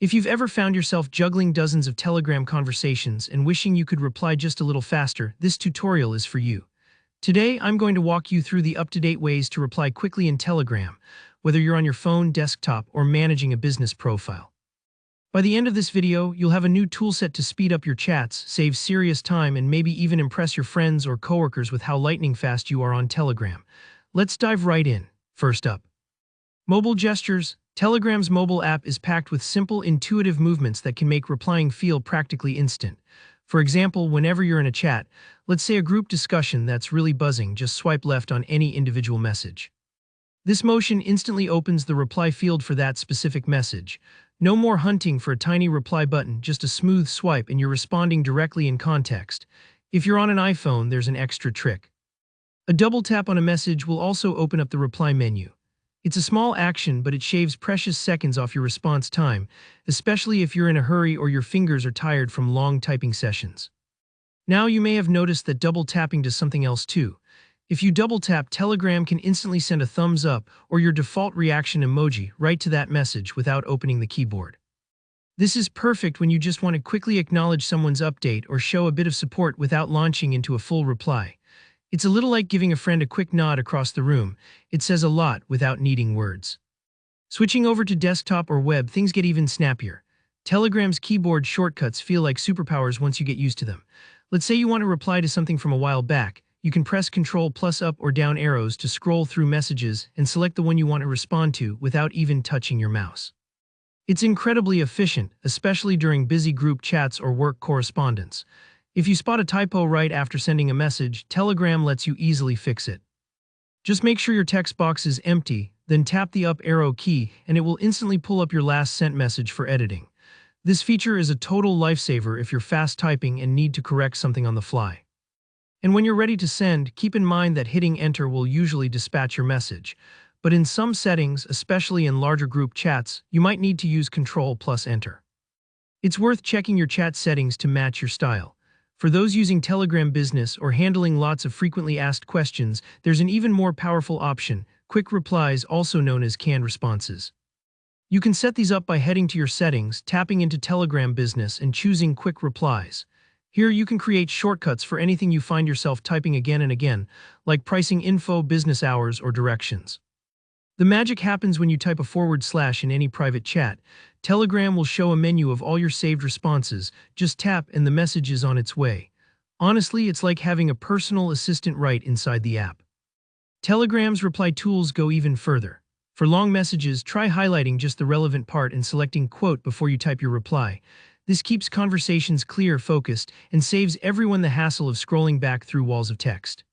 If you've ever found yourself juggling dozens of Telegram conversations and wishing you could reply just a little faster, this tutorial is for you. Today, I'm going to walk you through the up-to-date ways to reply quickly in Telegram, whether you're on your phone, desktop, or managing a business profile. By the end of this video, you'll have a new toolset to speed up your chats, save serious time, and maybe even impress your friends or coworkers with how lightning fast you are on Telegram. Let's dive right in. First up, mobile gestures. Telegram's mobile app is packed with simple, intuitive movements that can make replying feel practically instant. For example, whenever you're in a chat, let's say a group discussion that's really buzzing, just swipe left on any individual message. This motion instantly opens the reply field for that specific message. No more hunting for a tiny reply button, just a smooth swipe and you're responding directly in context. If you're on an iPhone, there's an extra trick. A double tap on a message will also open up the reply menu. It's a small action, but it shaves precious seconds off your response time, especially if you're in a hurry or your fingers are tired from long typing sessions. Now you may have noticed that double tapping does something else too. If you double tap, Telegram can instantly send a thumbs up or your default reaction emoji right to that message without opening the keyboard. This is perfect when you just want to quickly acknowledge someone's update or show a bit of support without launching into a full reply. It's a little like giving a friend a quick nod across the room. It says a lot without needing words. Switching over to desktop or web, things get even snappier. Telegram's keyboard shortcuts feel like superpowers once you get used to them. Let's say you want to reply to something from a while back. You can press Ctrl plus up or down arrows to scroll through messages and select the one you want to respond to without even touching your mouse. It's incredibly efficient, especially during busy group chats or work correspondence. If you spot a typo right after sending a message, Telegram lets you easily fix it. Just make sure your text box is empty, then tap the up arrow key and it will instantly pull up your last sent message for editing. This feature is a total lifesaver if you're fast typing and need to correct something on the fly. And when you're ready to send, keep in mind that hitting enter will usually dispatch your message. But in some settings, especially in larger group chats, you might need to use Ctrl plus enter. It's worth checking your chat settings to match your style. For those using Telegram Business or handling lots of frequently asked questions, there's an even more powerful option: quick replies, also known as canned responses. You can set these up by heading to your settings, tapping into Telegram Business, and choosing quick replies. Here you can create shortcuts for anything you find yourself typing again and again, like pricing info, business hours, or directions. The magic happens when you type a / in any private chat. Telegram will show a menu of all your saved responses. Just tap and the message is on its way. Honestly, it's like having a personal assistant right inside the app. Telegram's reply tools go even further. For long messages, try highlighting just the relevant part and selecting quote before you type your reply. This keeps conversations clear, focused, and saves everyone the hassle of scrolling back through walls of text.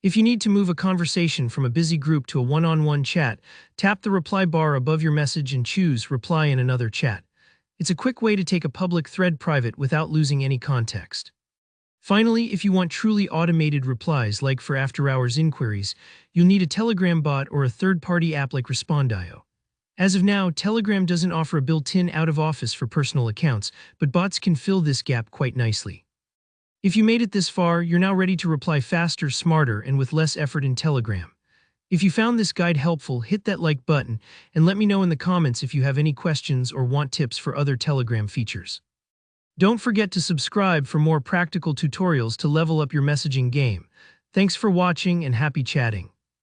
If you need to move a conversation from a busy group to a one-on-one chat, tap the reply bar above your message and choose Reply in another chat. It's a quick way to take a public thread private without losing any context. Finally, if you want truly automated replies, like for after-hours inquiries, you'll need a Telegram bot or a third-party app like Respondi.io. As of now, Telegram doesn't offer a built-in out-of-office for personal accounts, but bots can fill this gap quite nicely. If you made it this far, you're now ready to reply faster, smarter, and with less effort in Telegram. If you found this guide helpful, hit that like button and let me know in the comments if you have any questions or want tips for other Telegram features. Don't forget to subscribe for more practical tutorials to level up your messaging game. Thanks for watching and happy chatting.